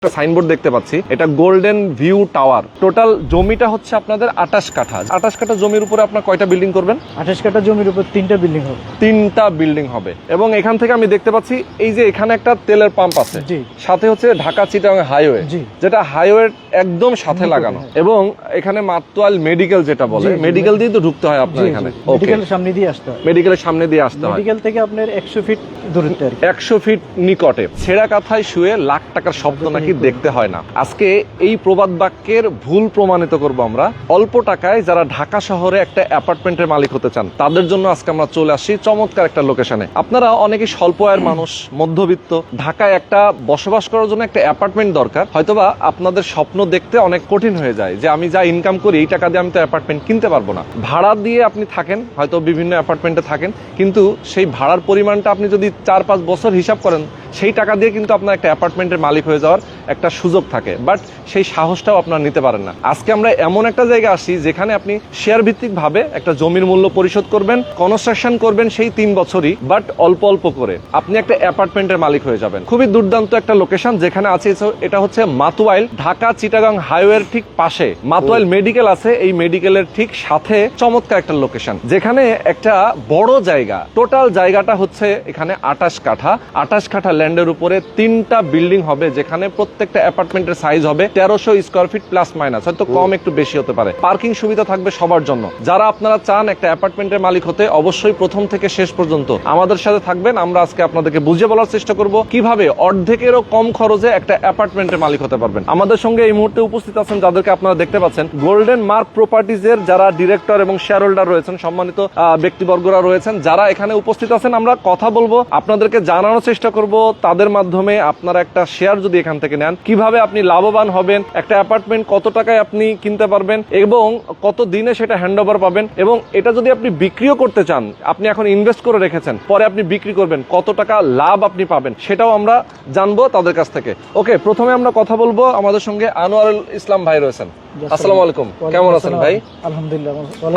একটা সাইনবোর্ড দেখতে পাচ্ছি, এটা গোল্ডেন ভিউ টাওয়ার। টোটাল জমিটা হচ্ছে আপনাদের 28 কাঠা। 28 কাঠা জমির উপরে আপনার কয়টা বিল্ডিং করবেন? 28 কাঠা জমির উপর 3টা বিল্ডিং হবে। 3টা বিল্ডিং হবে। এবং এখান থেকে আমি দেখতে পাচ্ছি এই যে এখানে একটা তেলের পাম্প আছে, সাথে হচ্ছে ঢাকা চিটাগাং হাইওয়ে, যেটা হাইওয়ে একদম সাথে লাগানো। এবং এখানে মাতোয়াল মেডিকেল যেটা বলে, মেডিকেল দিয়ে তো ঢুকতে হয় আপনার এখানে। মেডিকেলের সামনে দিয়ে আসতে হয়। মেডিকেলের সামনে দিয়ে আসতে হয়। মেডিকেল থেকে আপনার 100 ফিট দূরত্বে, 100 ফিট নিকটে। ছেঁড়া কাঁথায় শুয়ে লাখ টাকার স্বপ্ন নাকি দেখতে হয় না। আজকে এই প্রবাদ বাক্যের ভুল প্রমাণিত করব আমরা। অল্প টাকায় যারা ঢাকা শহরে একটা অ্যাপার্টমেন্টের মালিক হতে চান, তাদের জন্য আজকে আমরা চলে আসছি চমৎকার একটা লোকেশনে। আপনারা অনেকে স্বল্প আয়ের মানুষ, মধ্যবিত্ত, ঢাকায় একটা বসবাস করার জন্য একটা অ্যাপার্টমেন্ট দরকার। হয়তোবা আপনাদের স্বপ্ন দেখতে অনেক কঠিন হয়ে যায় যে আমি যা ইনকাম করি এই টাকা দিয়ে আমি তো অ্যাপার্টমেন্ট কিনতে পারবো না। ভাড়া দিয়ে আপনি থাকেন, হয়তো বিভিন্ন অ্যাপার্টমেন্টে থাকেন, কিন্তু সেই ভাড়ার পরিমাণটা আপনি যদি 4-5 বছর হিসাব করেন, সেই টাকা দিয়ে কিন্তু আপনার একটা অ্যাপার্টমেন্টের মালিক হয়ে যাওয়ার একটা সুযোগ থাকে, বাট সেই সাহসটাও আপনারা নিতে পারেন না। আজকে আমরা এমন একটা জায়গায় আসি যেখানে আপনি শেয়ার ভিত্তিক ভাবে একটা জমির মূল্য পরিশোধ করবেন, কনস্ট্রাকশন করবেন সেই 3 বছরই, বাট অল্প অল্প করে আপনি একটা অ্যাপার্টমেন্টের মালিক হয়ে যাবেন। খুবই দুর্দান্ত একটা লোকেশন যেখানে আছে, এটা হচ্ছে মাতোয়াইল, ঢাকা চিটাগাং হাইওয়ের ঠিক পাশে মাতোয়াইল মেডিকেল আছে। এই মেডিকেলের ঠিক সাথে চমৎকার একটা লোকেশন, যেখানে একটা বড় জায়গা। টোটাল জায়গাটা হচ্ছে এখানে 28 কাঠা। 28 কাঠা ল্যান্ডের উপরে 3টা বিল্ডিং হবে, যেখানে প্রত্যেকটা অ্যাপার্টমেন্টের সাইজ হবে 1300 স্কয়ার ফিট প্লাস মাইনাস, হয়তো কম একটু বেশি হতে পারে। পার্কিং সুবিধা থাকবে সবার জন্য। যারা আপনারা চান একটা অ্যাপার্টমেন্টের মালিক হতে, অবশ্যই প্রথম থেকে শেষ পর্যন্ত আমাদের সাথে থাকবেন। আমরা আজকে আপনাদেরকে বুঝিয়ে বলার চেষ্টা করব কিভাবে অর্ধেকেরও কম খরচে একটা অ্যাপার্টমেন্টের মালিক হতে পারবেন। আমাদের সঙ্গে এই মুহূর্তে উপস্থিত আছেন, যাদেরকে আপনারা দেখতে পাচ্ছেন, গোল্ডেন মার্ক প্রপার্টিজের যারা ডিরেক্টর এবং শেয়ার হোল্ডার রয়েছেন, সম্মানিত ব্যক্তিবর্গরা রয়েছেন, যারা এখানে উপস্থিত আছেন। আমরা কথা বলবো, আপনাদেরকে জানানোর চেষ্টা করব তাদের মাধ্যমে আপনারা একটা শেয়ার যদি এখান থেকে নেন, কিভাবে আপনি লাভবান হবেন, একটা অ্যাপার্টমেন্ট কত টাকায় আপনি কিনতে পারবেন এবং কত দিনে সেটা হ্যান্ডওভার পাবেন, এবং এটা যদি আপনি বিক্রিও করতে চান, আপনি এখন ইনভেস্ট করে রেখেছেন, পরে আপনি বিক্রি করবেন, কত টাকা লাভ আপনি পাবেন, সেটাও আমরা জানবো তাদের কাছ থেকে। ওকে, প্রথমে আমরা কথা বলবো, আমাদের সঙ্গে আনোয়ারুল ইসলাম ভাই রয়েছেন। আসসালামু আলাইকুম, কেমন আছেন ভাই? আলহামদুলিল্লাহ।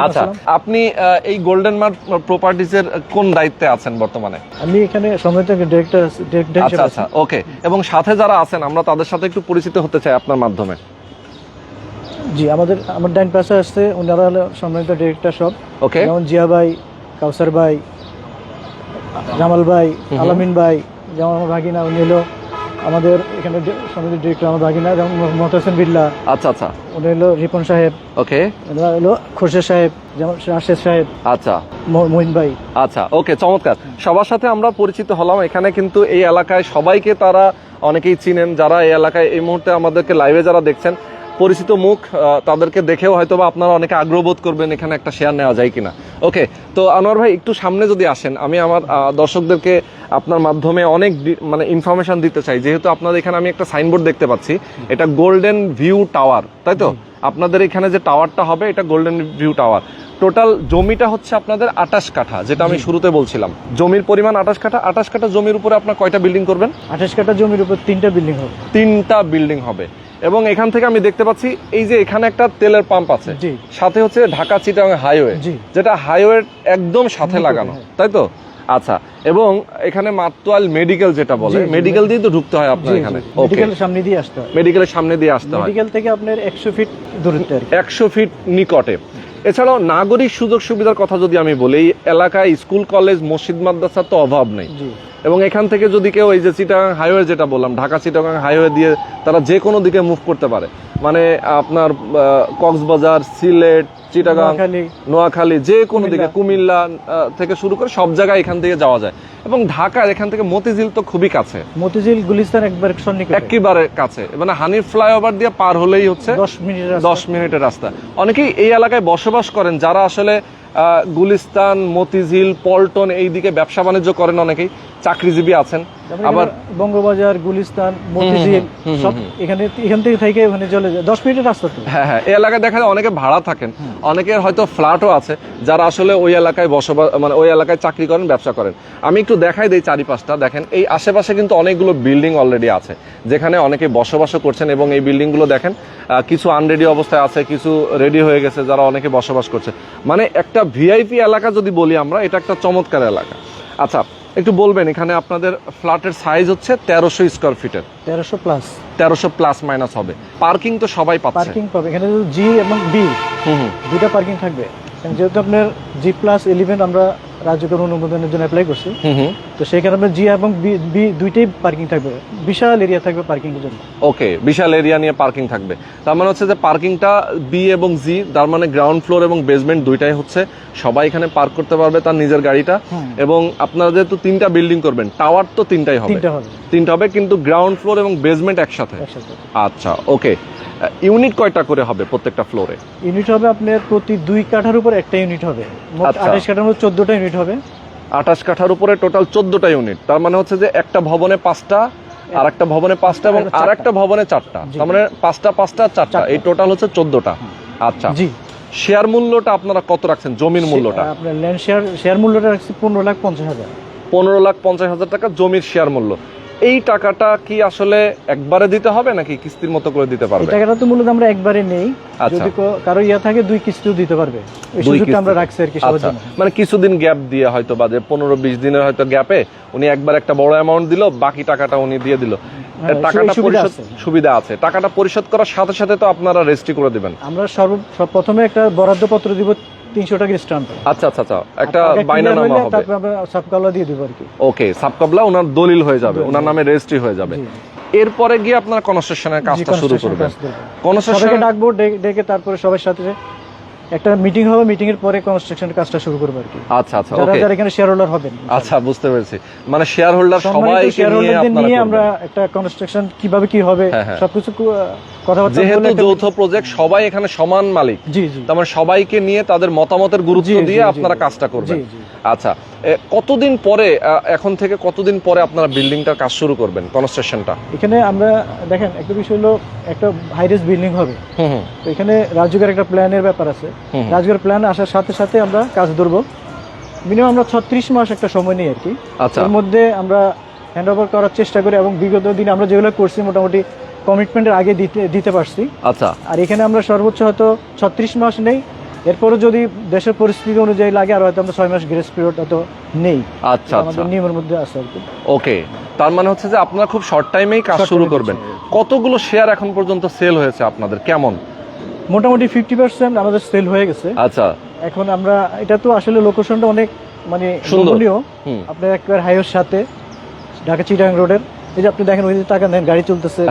আচ্ছা, আপনি এই গোল্ডেন মার্ক প্রপার্টিজের কোন দায়িত্বে আছেন বর্তমানে? আমি এখানে সম্মানিত ডিরেক্টর। আচ্ছা, ওকে। এবং সাথে যারা আছেন, আমরা তাদের সাথে একটু পরিচিত হতে চাই আপনার মাধ্যমে। জি, আমার ডাইন পাশে আসছে, ওনারা হলো সম্মানিত ডিরেক্টর সব। ওকে, যেমন জিয়া ভাই, কাউসার ভাই, জামাল ভাই, আলামিন ভাই, যেমন আমার ভাগিনা, উনি হলো আমাদের এখানে সম্মানিত ডিরেক্টর, আমার ভাগিনা, যেমন মোহতাসিন বিল্লাহ। আচ্ছা আচ্ছা, উনি হলো রিপন সাহেব। ওকে, ওনারা হলো খোরশেদ সাহেব, যেমন রাশেদ সাহেব। আচ্ছা, মহিন ভাই। আচ্ছা, ওকে, চমৎকার। সবার সাথে আমরা পরিচিত হলাম। এখানে কিন্তু এই এলাকায় সবাইকে তারা অনেকেই চিনেন, যারা এই এলাকায় এই মুহূর্তে আমাদেরকে লাইভে যারা দেখছেন, পরিচিত মুখ, তাদেরকে দেখেও হয়তো বা আপনারা অনেকে আগ্রহ বোধ করবেন এখানে একটা শেয়ার নেওয়া যায় কিনা। ওকে, তো আনোয়ার ভাই একটু সামনে যদি আসেন, আমি আমার দর্শকদেরকে আপনার মাধ্যমে অনেক মানে ইনফরমেশন দিতে চাই। যেহেতু আপনাদের এখানে আমি একটা সাইনবোর্ড দেখতে পাচ্ছি, এটা গোল্ডেন ভিউ টাওয়ার, তাই তো? আপনাদের এখানে যে টাওয়ারটা হবে, এটা গোল্ডেন ভিউ টাওয়ার। টোটাল জমিটা হচ্ছে আপনাদের 28 কাঠা, যেটা আমি শুরুতে বলছিলাম। জমির পরিমাণ 28 কাঠা। 28 কাঠা জমির উপরে আপনার কয়টা বিল্ডিং করবেন? 28 কাঠা জমির উপর 3টা বিল্ডিং হবে। 3টা বিল্ডিং হবে। এবং এখান থেকে আমি দেখতে পাচ্ছি এই যে এখানে একটা তেলের পাম্প আছে, সাথে হচ্ছে ঢাকা চিটাগাং হাইওয়ে, যেটা হাইওয়ে একদম সাথে লাগানো, তাই তো? আচ্ছা, এবং এখানে মাতোয়াল মেডিকেল যেটা বলে, মেডিকেল দিয়ে তো ঢুকতে হয় আপনার এখানে। মেডিকেলের সামনে দিয়ে আসতে হয়। মেডিকেলের সামনে দিয়ে আসতে হয়। মেডিকেল থেকে আপনার 100 ফিট দূরত্বে, 100 ফিট নিকটে। এছাড়াও নাগরিক সুযোগ সুবিধার কথা যদি আমি বলি, এই এলাকায় স্কুল, কলেজ, মসজিদ, মাদ্রাসার তো অভাব নেই। এবং এখান থেকে যদি কেউ এই যে চিটাগাং হাইওয়ে যেটা বললাম, ঢাকা চিটাগাং হাইওয়ে দিয়ে তারা যে কোনো দিকে মুভ করতে পারে, মানে আপনার কক্সবাজার, সিলেট, চিটাগাং, নোয়াখালী, যে কোনো দিকে, কুমিল্লা থেকে শুরু করে সব জায়গায় এখান থেকে যাওয়া যায়। এবং ঢাকার এখান থেকে মতিঝিল তো খুবই কাছে, মতিঝিল গুলিস্তান একেবারে কাছে, মানে হানিফ ফ্লাইওভার দিয়ে পার হলেই হচ্ছে 10 মিনিটের রাস্তা। অনেকেই এই এলাকায় বসবাস করেন যারা আসলে গুলিস্তান, মতিঝিল, পল্টন এই দিকে ব্যবসা বাণিজ্য করেন, অনেকেই চাকরিজীবী আছেন, আবার বঙ্গবাজার, গুলিস্তান, মতিঝিল সব এখান থেকে ওখানে চলে যায় 10 মিনিটের রাস্তা। হ্যাঁ হ্যাঁ, এই এলাকায় দেখা যায় অনেকে ভাড়া থাকেন, অনেকের হয়তো ফ্ল্যাটও আছে, যারা আসলে ওই এলাকায় বসবাস, মানে ওই এলাকায় চাকরি করেন, ব্যবসা করেন। আমি একটু দেখাই দিই চারিপাশটা। দেখেন, এই আশেপাশে কিন্তু অনেকগুলো বিল্ডিং অলরেডি আছে, যেখানে অনেকে বসবাসও করছেন। এবং এই বিল্ডিংগুলো দেখেন, কিছু আনরেডি অবস্থায় আছে, কিছু রেডি হয়ে গেছে, যারা অনেকে বসবাস করছে। মানে একটা ভিআইপি এলাকা যদি বলি আমরা, এটা একটা চমৎকার এলাকা। আচ্ছা, একটু বলবেন এখানে আপনাদের ফ্ল্যাটের সাইজ হচ্ছে 1300 স্কোয়ার ফিটের, 1300 প্লাস 1300 প্লাস মাইনাস হবে। পার্কিং তো সবাই পাচ্ছে। পার্কিং পাবে এখানে, জি এবং বি হুম হুম দুইটা পার্কিং থাকবে। যেহেতু আপনার G+11 আমরা রাজ্যকের অনুমোদনের জন্য অ্যাপ্লাই করছি, হুম হুম তো সেখানে আপনার জি এবং বি দুইটাই পার্কিং থাকবে, বিশাল এরিয়া থাকবে পার্কিং এর জন্য। ওকে, বিশাল এরিয়া নিয়ে পার্কিং থাকবে। তার মানে হচ্ছে যে পার্কিংটা বি এবং জি, তার মানে গ্রাউন্ড ফ্লোর এবং বেসমেন্ট দুইটাই হচ্ছে, সবাই এখানে পার্ক করতে পারবে তার নিজের গাড়িটা। এবং আপনারা যেহেতু 3টা বিল্ডিং করবেন, টাওয়ার তো 3টাই হবে, 3টা হবে, কিন্তু গ্রাউন্ড ফ্লোর এবং বেসমেন্ট একসাথে। আচ্ছা, ওকে। ইউনিট কয়টা করে হবে প্রত্যেকটা ফ্লোরে? ইউনিট হবে আপনার প্রতি 2 কাঠার উপর একটা ইউনিট হবে, মোট 28 কাঠার মধ্যে 14টা ইউনিট হবে। 28 কাঠার উপরে টোটাল 14টা ইউনিট। তার মানে হচ্ছে যে একটা ভবনে 5টা, আর একটা ভবনে 5টা এবং আর একটা ভবনে 4টা, তার মানে 5টা 5টা 4টা, এই টোটাল হচ্ছে 14টা। আচ্ছা জি। শেয়ার মূল্যটা আপনারা কত রাখছেন, জমির মূল্যটা? আপনার ল্যান্ড শেয়ার মূল্যটা রাখছি 15,50,000। 15,50,000 টাকা জমির শেয়ার মূল্য। এই টাকাটা কি আসলে একবারে দিতে হবে নাকি কিস্তির মতো করে দিতে পারবে? এই টাকাটা তো মূলত আমরা একবারে নেই, যদি কারো ইয়া থাকে 2 কিস্তিও দিতে পারবে, এই সুযোগটা আমরা রাখছি আর কি সবার জন্য। মানে কিছুদিন গ্যাপ দিয়ে হয়তো বা যে 15-20 দিনের হয়তো গ্যাপে উনি একবার একটা বড় অ্যামাউন্ট দিল, বাকি টাকাটা উনি দিয়ে দিল, টাকাটা পরিশোধ সুবিধা আছে। টাকাটা পরিশোধ করার সাথে সাথে তো আপনারা রেজিস্ট্রি করে দিবেন। আমরা প্রথমে একটা বরাদ্দ পত্র দিব 300 টাকা স্ট্যাম্প। আচ্ছা আচ্ছা আচ্ছা, একটা বাইনানামা হবে, তারপর আমরা সাবকাবলা দিয়ে দেব আর কি। ওকে, সাবকাবলা ওনার দলিল হয়ে যাবে, ওনার নামে রেজিস্ট্রি হয়ে যাবে। এরপরে গিয়ে আপনারা কনস্ট্রাকশনের কাজটা শুরু করবেন। কনস্ট্রাকশনকে ডাকবো, ডেকে তারপরে সবার সাথে একটা মিটিং হবে, মিটিং এর পরে কনস্ট্রাকশনের কাজটা শুরু করব আর কি। আচ্ছা আচ্ছা, ওকে, যারা এখানে শেয়ার হোল্ডার হবেন। আচ্ছা, বুঝতে পেরেছি। মানে শেয়ার হোল্ডার সবাইকে নিয়ে আমরা একটা কনস্ট্রাকশন কিভাবে কি হবে সবকিছু কথাবার্তা বলে, যেহেতু যৌথ প্রজেক্ট সবাই এখানে সমান মালিক, জি জি, তার মানে সবাইকে নিয়ে তাদের মতামতের গুরুত্ব দিয়ে আপনারা কাজটা করবেন। আচ্ছা, কতদিন পরে, এখন থেকে কতদিন পরে আপনারা বিল্ডিংটার কাজ শুরু করবেন, কনস্ট্রাকশনটা? এখানে আমরা দেখেন একটা বিষয় হলো, একটা হাইরেস বিল্ডিং হবে, তো এখানে রাজুকের একটা প্ল্যানের ব্যাপার আছে। রাজুকের প্ল্যান আসার সাথে সাথে আমরা কাজ ধরবো। মিনিমাম আমরা 36 মাস একটা সময় নিই আর কি। এর মধ্যে আমরা হ্যান্ড ওভার করার চেষ্টা করি, এবং বিগত দিনে আমরা যেগুলো করছি মোটামুটি কমিটমেন্টের আগে দিতে পারছি। আচ্ছা, আর এখানে আমরা সর্বোচ্চ হয়তো 36 মাস নেই, এরপরও যদি দেশের পরিস্থিতি অনুযায়ী লাগে আর হয়তো আমরা 6 মাস গ্রেস পিরিয়ড হয়তো নেই। আচ্ছা, আমাদের নিয়মের মধ্যে আছে আর কি। ওকে, তার মানে হচ্ছে যে আপনারা খুব শর্ট টাইমেই কাজ শুরু করবেন। কতগুলো শেয়ার এখন পর্যন্ত সেল হয়েছে আপনাদের, কেমন? মোটামুটি 50% আমাদের সেল হয়ে গেছে। আচ্ছা, এখন আমরা, এটা তো আসলে লোকেশনটা অনেক মানে সুন্দর, আপনার একবার হাইওয়ের সাথে, ঢাকা চিটাগাং রোডের, এই যে আপনি দেখেন ওই যে টাকা নেন, গাড়ি চলতেছে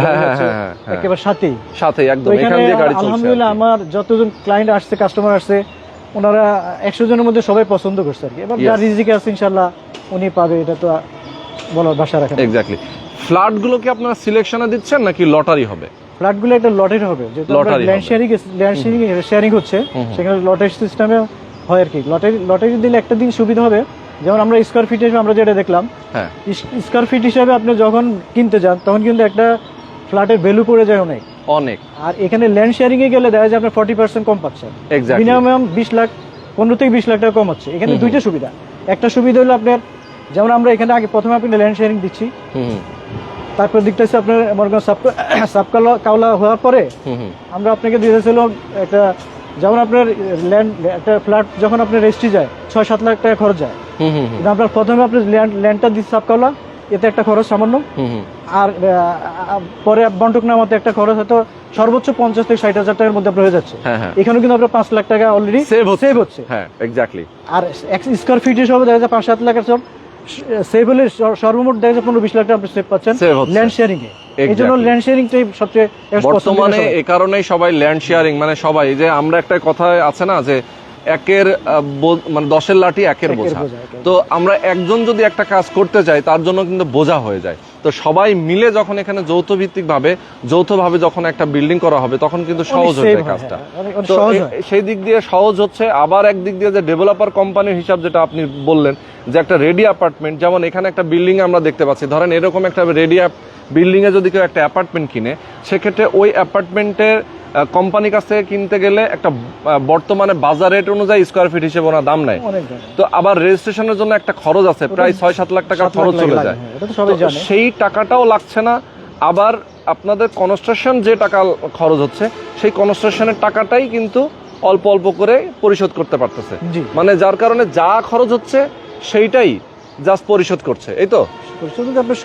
একেবারে সাথেই একদম এখান দিয়ে গাড়ি চলছে। আলহামদুলিল্লাহ আমার যতজন ক্লায়েন্ট আসছে, কাস্টমার আসছে, ওনারা 100 জনের মধ্যে সবাই পছন্দ করছে আর কি। এবার যার রিজিকে আছে ইনশাআল্লাহ উনি পাবে, এটা তো বলার ভাষা রাখে না। এক্স্যাক্টলি। ফ্ল্যাটগুলো কি আপনারা সিলেকশনে দিচ্ছেন নাকি লটারি হবে? ফ্ল্যাটগুলো একটা লটারি হবে, যেহেতু ল্যান্ড শেয়ারিং হচ্ছে, সেখানে লটারি সিস্টেমে হয় আর কি। লটারি দিলে একটা দিন সুবিধা হবে, যেমন আমরা স্কোয়ার ফিট হিসেবে আমরা যেটা দেখলাম, স্কোয়ার ফিট হিসেবে আপনি যখন কিনতে যান তখন কিন্তু একটা ফ্ল্যাটের ভ্যালু পড়ে যায় অনেক। আর এখানে ল্যান্ড শেয়ারিং এ গেলে দেখা যায় আপনার 40% কম পাচ্ছেন, মিনিমাম 20 লাখ, 15 থেকে 20 লাখ টাকা কম হচ্ছে। এখানে দুইটা সুবিধা, একটা সুবিধা হলো আপনার, যেমন আমরা এখানে আগে প্রথমে আপনি ল্যান্ড শেয়ারিং দিচ্ছি, তারপর দিকটা হচ্ছে আপনার সাবকালা হওয়ার পরে আমরা আপনাকে দিয়ে দিয়েছিলাম একটা, যেমন আপনার ল্যান্ড, একটা ফ্ল্যাট যখন আপনার রেজিস্ট্রি যায় 6-7 লাখ টাকা খরচ যায়, আপনার প্রথমে আপনি ল্যান্ডটা দিচ্ছি সাবকালা, এতে একটা খরচ সামান্য, আর পরে বন্টক নামাতে একটা খরচ হয়তো সর্বোচ্চ 50 থেকে 60 হাজার টাকার মধ্যে আপনার হয়ে যাচ্ছে। এখানে কিন্তু আপনার 5 লাখ টাকা অলরেডি সেভ হচ্ছে। আর স্কোয়ার ফিট হিসেবে দেখা যায় 5-7 লাখের সব সেভ হলে সর্বমোট দেখা যায় 15-20 লাখ টাকা আপনি সেভ পাচ্ছেন ল্যান্ড শেয়ারিং এ। এই জন্য ল্যান্ড শেয়ারিংটাই সবচেয়ে বর্তমানে, এই কারণেই সবাই ল্যান্ড শেয়ারিং, মানে সবাই, যে আমরা একটা কথা আছে না যে একের মানে 10-এর লাঠি একের বোঝা, তো আমরা একজন যদি একটা কাজ করতে চাই তার জন্য কিন্তু বোঝা হয়ে যায়। তো সবাই মিলে যখন এখানে যৌথভাবে যখন একটা বিল্ডিং করা হবে তখন কিন্তু সহজ হয়ে যায় কাজটা। তো সেই দিক দিয়ে সহজ হচ্ছে। আবার একদিক দিয়ে যে ডেভেলপার কোম্পানির হিসাব যেটা আপনি বললেন, যে একটা রেডি অ্যাপার্টমেন্ট, যেমন এখানে একটা বিল্ডিং আমরা দেখতে পাচ্ছি, ধরেন এরকম একটা রেডি বিল্ডিং এ যদি কেউ একটা অ্যাপার্টমেন্ট কিনে, সেক্ষেত্রে ওই অ্যাপার্টমেন্টের কোম্পানির কাছ থেকে কিনতে গেলে একটা বর্তমানে বাজার রেট অনুযায়ী স্কোয়ার ফিট হিসেবে ওরা দাম নেয়। তো আবার রেজিস্ট্রেশনের জন্য একটা খরচ আছে, প্রায় 6-7 লাখ টাকা খরচ চলে যায়, সেই টাকাটাও লাগছে না। আবার আপনাদের কনস্ট্রাকশন যে টাকা খরচ হচ্ছে, সেই কনস্ট্রাকশনের টাকাটাই কিন্তু অল্প অল্প করে পরিশোধ করতে পারতেছে। মানে যার কারণে যা খরচ হচ্ছে সেইটাই জাস্ট পরিশোধ করছে, এই তো? পরিশোধ আপনার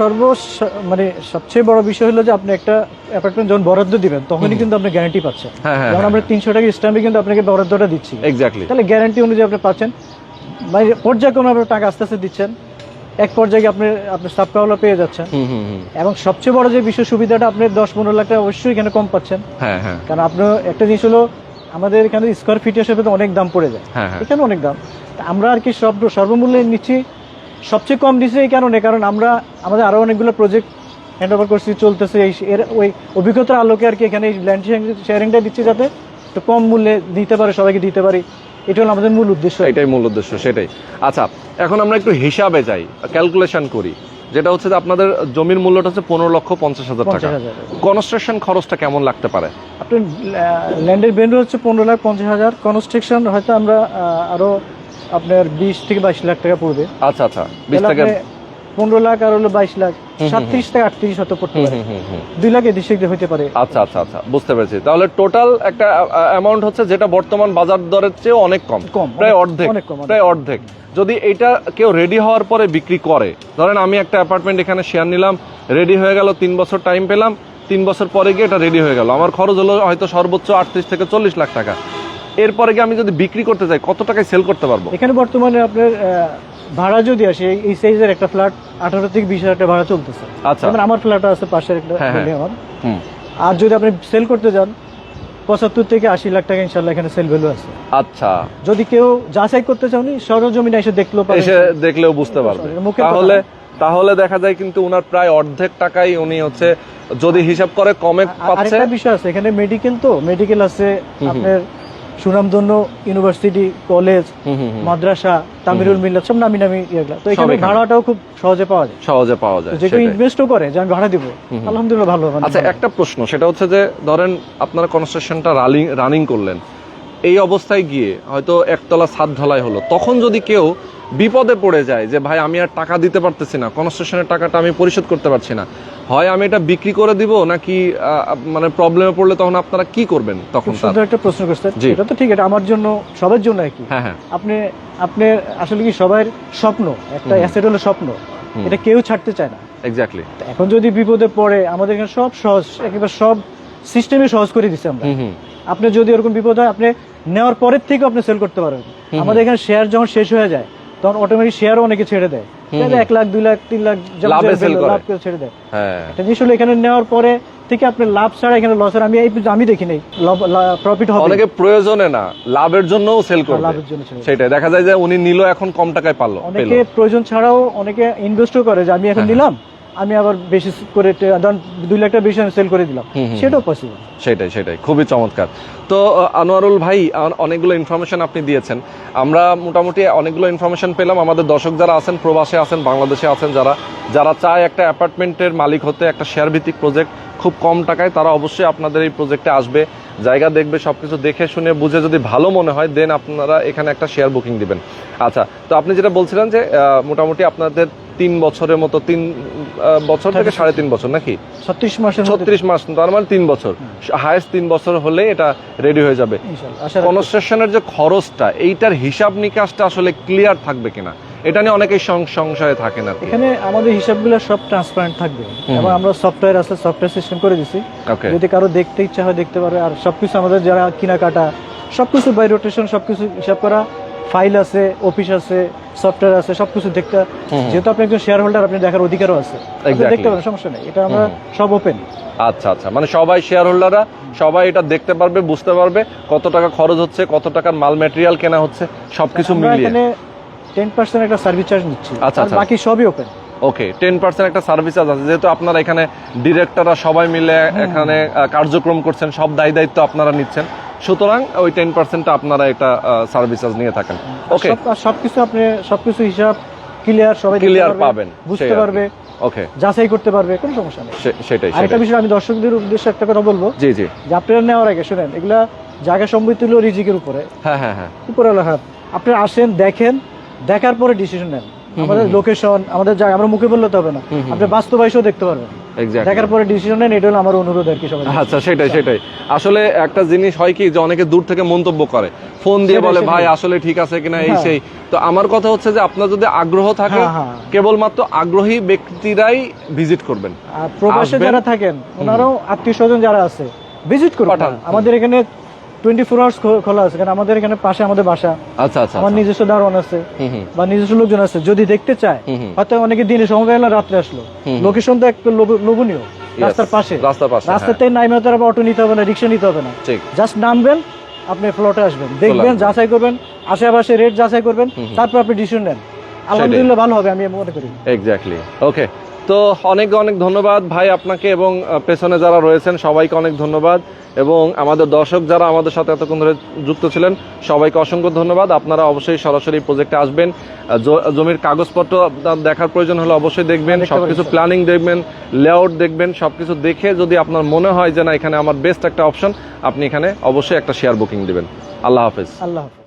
মানে সবচেয়ে বড় বিষয় হলো যে আপনি একটা অ্যাপার্টমেন্ট যখন বরাদ্দ দিবেন তখনই কিন্তু আপনি গ্যারান্টি পাচ্ছেন। যেমন আমরা 300 টাকা স্ট্যাম্পে কিন্তু আপনাকে বরাদ্দটা দিচ্ছি, এক্স্যাক্টলি। তাহলে গ্যারান্টি অনুযায়ী আপনি পাচ্ছেন, মানে পর্যায়ক্রমে আপনার টাকা আস্তে আস্তে দিচ্ছেন, এক পর্যায়ে আপনি সাবকাওয়ালা পেয়ে যাচ্ছেন। এবং সবচেয়ে বড় যে বিষয় সুবিধাটা, আপনি 10-15 লাখ টাকা অবশ্যই এখানে কম পাচ্ছেন। কারণ আপনার একটা জিনিস হলো আমাদের এখানে স্কোয়ার ফিট হিসেবে তো অনেক দাম পড়ে যায়, এখানে অনেক দাম। আমরা আর কি সর্বমূল্যে নিচ্ছি, সবচেয়ে কম দিচ্ছে এই কারণে, কারণ আমরা আমাদের আরো অনেকগুলো প্রজেক্ট হ্যান্ড ওভার করছি, চলতেছে, এর ওই অভিজ্ঞতার আলোকে আর কি এখানে ল্যান্ড শেয়ারিংটা দিচ্ছি যাতে একটু কম মূল্যে দিতে পারে, সবাইকে দিতে পারি। এটা হলো আমাদের মূল উদ্দেশ্য, এটাই মূল উদ্দেশ্য, সেটাই। আচ্ছা, এখন আমরা একটু হিসাবে যাই, ক্যালকুলেশন করি, যেটা হচ্ছে যে আপনাদের জমির মূল্যটা হচ্ছে 15,50,000 টাকা। কনস্ট্রাকশন খরচটা কেমন লাগতে পারে? আপনার ল্যান্ডের ভ্যালু হচ্ছে 15,50,000, কনস্ট্রাকশন হয়তো আমরা আরো আপনার 20 থেকে 22 লাখ টাকা পড়বে। আচ্ছা আচ্ছা, 20 থেকে 15 লাখ আর হলো 22 লাখ, 37 থেকে 38 হতে পড়তে পারে, 2 লাখ এদিকে হতে পারে। আচ্ছা আচ্ছা আচ্ছা, বুঝতে পেরেছি। তাহলে টোটাল একটা অ্যামাউন্ট হচ্ছে যেটা বর্তমান বাজার দরের চেয়ে অনেক কম, প্রায় অর্ধেক, প্রায় অর্ধেক। যদি এটা কেউ রেডি হওয়ার পরে বিক্রি করে, ধরেন আমি একটা অ্যাপার্টমেন্ট এখানে শেয়ার নিলাম, রেডি হয়ে গেল, 3 বছর টাইম পেলাম, 3 বছর পরে গিয়ে এটা রেডি হয়ে গেল, আমার খরচ হলো হয়তো সর্বোচ্চ 38 থেকে 40 লাখ টাকা। এরপরে গিয়ে আমি যদি বিক্রি করতে চাই, কত টাকায় সেল করতে পারবো? এখানে বর্তমানে আপনার ভাড়া যদি আসে, এই সাইজের একটা ফ্ল্যাট 18 থেকে 20 হাজার টাকা ভাড়া চলতেছে। আচ্ছা, আমার ফ্ল্যাট আছে পাশের একটা বিল্ডিং আমার। আর যদি আপনি সেল করতে যান 75 থেকে 80 লাখ টাকা ইনশাআল্লাহ এখানে সেল ভ্যালু আছে। আচ্ছা, যদি কেউ যাচাই করতে চাওনি, সরজমিনে এসে দেখলেও পারে, এসে দেখলেও বুঝতে পারবে। তাহলে দেখা যায় কিন্তু উনার প্রায় অর্ধেক টাকাই উনি হচ্ছে যদি হিসাব করে কমে পাচ্ছে। আরেকটা বিষয় আছে, এখানে মেডিকেল, তো মেডিকেল আছে আপনার, সুনামধন্য ইউনিভার্সিটি, কলেজ, মাদ্রাসা, তামিরুল মিল্লাত, সব নামি নামি এগুলা। তো এখানে ভাড়াটাও খুব সহজে পাওয়া যায়। যে কেউ ইনভেস্টও করে যে আমি ভাড়া দিব, আলহামদুলিল্লাহ ভালো। আচ্ছা, একটা প্রশ্ন, সেটা হচ্ছে যে ধরেন আপনারা কনস্ট্রাকশনটা রানিং করলেন, এই অবস্থায় গিয়ে হয়তো একতলা ছাদ ঢালাই হলো, তখন যদি কেউ বিপদে পড়ে যায় যে ভাই আমি আর টাকা দিতে পারতেছি না, কনস্ট্রাকশনের টাকাটা আমি পরিশোধ করতে পারছি না, হয় আমি এটা বিক্রি করে দিব নাকি মানে প্রবলেমে পড়লে তখন আপনারা কি করবেন? তখন সুন্দর একটা প্রশ্ন করছেন, এটা তো ঠিক, এটা আমার জন্য, সবার জন্য একই। আপনি আসলে কি সবার স্বপ্ন, একটা অ্যাসেট হলো স্বপ্ন, এটা কেউ ছাড়তে চায় না। এক্স্যাক্টলি। এখন যদি বিপদে পড়ে, আমাদের এখানে সব সহজ, একেবারে সব সিস্টেমে সহজ করে দিচ্ছি আমরা। আপনি যদি এরকম বিপদ হয়, আপনি নেওয়ার পরের থেকে আপনি সেল করতে পারবেন। আমাদের এখানে শেয়ার যখন শেষ হয়ে যায়, তখন অটোমেটিক শেয়ারও অনেকে ছেড়ে দেয়, 1 লাখ 2 লাখ 3 লাখ লাভ করে ছেড়ে দেয়। এটা জিনিস হলো এখানে নেওয়ার পরে থেকে আপনি লাভ ছাড়া এখানে লসের আমি দেখি নাই, প্রফিট হবে। অনেকে প্রয়োজনে না, লাভের জন্যও সেল করে, লাভের জন্য। সেটাই দেখা যায় যে উনি নিল, এখন কম টাকায় পারলো। অনেকে প্রয়োজন ছাড়াও অনেকে ইনভেস্টও করে যে আমি এখন নিলাম, আমি আবার বেশি করে 2 লাখ টাকা বেশি আমি সেল করে দিলাম, সেটাও পসিবল। সেটাই, খুবই চমৎকার। তো আনোয়ারুল ভাই, অনেকগুলো ইনফরমেশন আপনি দিয়েছেন, আমরা মোটামুটি অনেকগুলো ইনফরমেশন পেলাম। আমাদের দর্শক যারা আছেন, প্রবাসে আছেন, বাংলাদেশে আছেন, যারা চায় একটা অ্যাপার্টমেন্টের মালিক হতে, একটা শেয়ার ভিত্তিক প্রজেক্ট খুব কম টাকায়, তারা অবশ্যই আপনাদের এই প্রজেক্টে আসবে, জায়গা দেখবে, সবকিছু দেখে শুনে বুঝে যদি ভালো মনে হয়, দেন আপনারা এখানে একটা শেয়ার বুকিং দিবেন। আচ্ছা, তো আপনি যেটা বলছিলেন যে মোটামুটি আপনাদের 3 বছরের মতো, 3 বছর থেকে 3.5 বছর নাকি 36 মাস, তার মানে 3 বছর, হায়েস্ট 3 বছর হলে এটা রেডি হয়ে যাবে। কনস্ট্রাকশনের যে খরচটা, এইটার হিসাব নিকাশটা আসলে ক্লিয়ার থাকবে কিনা, এটা নিয়ে অনেকেই সংশয়ে থাকে না। এখানে আমাদের হিসাবগুলো সব ট্রান্সপারেন্ট থাকবে, এবং আমরা সফটওয়্যার আছে, সফটওয়্যার সিস্টেম করে দিছি, যদি কারো দেখতে ইচ্ছা হয় দেখতে পারে। আর সবকিছু আমাদের যারা কেনাকাটা, সবকিছু বাই রোটেশন, সবকিছু হিসাব করা, ফাইল আছে, অফিস আছে, সফটওয়্যার আছে, সবকিছু দেখতে, যেহেতু আপনি একজন শেয়ার হোল্ডার, আপনি দেখার অধিকারও আছে, দেখতে পারেন, সমস্যা নেই, এটা আমরা সব ওপেন। আচ্ছা, মানে সবাই শেয়ার হোল্ডাররা সবাই এটা দেখতে পারবে, বুঝতে পারবে কত টাকা খরচ হচ্ছে, কত টাকার মাল ম্যাটেরিয়াল কেনা হচ্ছে, সবকিছু মিলিয়ে। 10% একটা সার্ভিস চার্জ নিচ্ছি, আচ্ছা, বাকি সবই ওপেন। ওকে, 10% একটা সার্ভিস চার্জ আছে, যেহেতু আপনারা এখানে ডিরেক্টররা সবাই মিলে এখানে কার্যক্রম করছেন, সব দায়িত্ব আপনারা নিচ্ছেন, সুতরাং ওই 10%টা আপনারা একটা সার্ভিস চার্জ নিয়ে থাকেন। ওকে, সবকিছু হিসাব ক্লিয়ার, সবাই ক্লিয়ার পাবেন, বুঝতে পারবে, ওকে, যাচাই করতে পারবে, কোনো সমস্যা নেই। সেটাই। আরেকটা বিষয় আমি দর্শকদের উদ্দেশ্যে একটা কথা বলবো, জি, যে আপনারা নেওয়ার আগে শুনেন, এগুলা জায়গা সম্পত্তি হলো রিজিকের উপরে, উপরে হাত। আপনারা আসেন, দেখেন, দেখার পরে ডিসিশন নেন। আমাদের লোকেশন, আমাদের জায়গা আমরা মুখে বললে তো হবে না, আপনি বাস্তবায়িতও দেখতে পারবেন। Exactly. দেখার পরে ডিসিশন নেন, এটা হলো আমার অনুরোধ আর কি সবাই। আচ্ছা, সেটাই আসলে একটা জিনিস হয় কি যে অনেকে দূর থেকে মন্তব্য করে, ফোন দিয়ে বলে ভাই আসলে ঠিক আছে কিনা এই সেই। তো আমার কথা হচ্ছে যে আপনার যদি আগ্রহ থাকে, কেবলমাত্র আগ্রহী ব্যক্তিরাই ভিজিট করবেন। আর প্রবাসে যারা থাকেন ওনারাও আত্মীয় স্বজন যারা আছে ভিজিট করুন। আমাদের এখানে 24 আওয়ার্স খোলা আছে, কারণ আমাদের এখানে পাশে আমাদের বাসা। আচ্ছা আচ্ছা, আমার নিজস্ব দারোয়ান আছে বা নিজস্ব লোকজন আছে, যদি দেখতে চায় হয়তো অনেকে দিনে সময় পেলে রাত্রে আসলো, লোকেশন তো একটু লোভনীয়, রাস্তার পাশে, রাস্তাতে নাইমে তো অটো নিতে হবে না, রিক্সা নিতে হবে না, জাস্ট নামবেন আপনি প্লটে আসবেন, দেখবেন, যাচাই করবেন, আশেপাশে রেট যাচাই করবেন, তারপর আপনি ডিসিশন নেন, আলহামদুলিল্লাহ ভালো হবে আমি মনে করি। এক্স্যাক্টলি। ওকে, তো অনেক অনেক ধন্যবাদ ভাই আপনাকে, এবং পেছনে যারা রয়েছেন সবাইকে অনেক ধন্যবাদ, এবং আমাদের দর্শক যারা আমাদের সাথে এতক্ষণ ধরে যুক্ত ছিলেন সবাইকে অসংখ্য ধন্যবাদ। আপনারা অবশ্যই সরাসরি প্রজেক্টে আসবেন, জমির কাগজপত্র দেখার প্রয়োজন হলে অবশ্যই দেখবেন, সবকিছু প্ল্যানিং দেখবেন, লেআউট দেখবেন, সবকিছু দেখে যদি আপনার মনে হয় যে না এখানে আমার বেস্ট একটা অপশন, আপনি এখানে অবশ্যই একটা শেয়ার বুকিং দিবেন। আল্লাহ হাফেজ। আল্লাহ হাফেজ।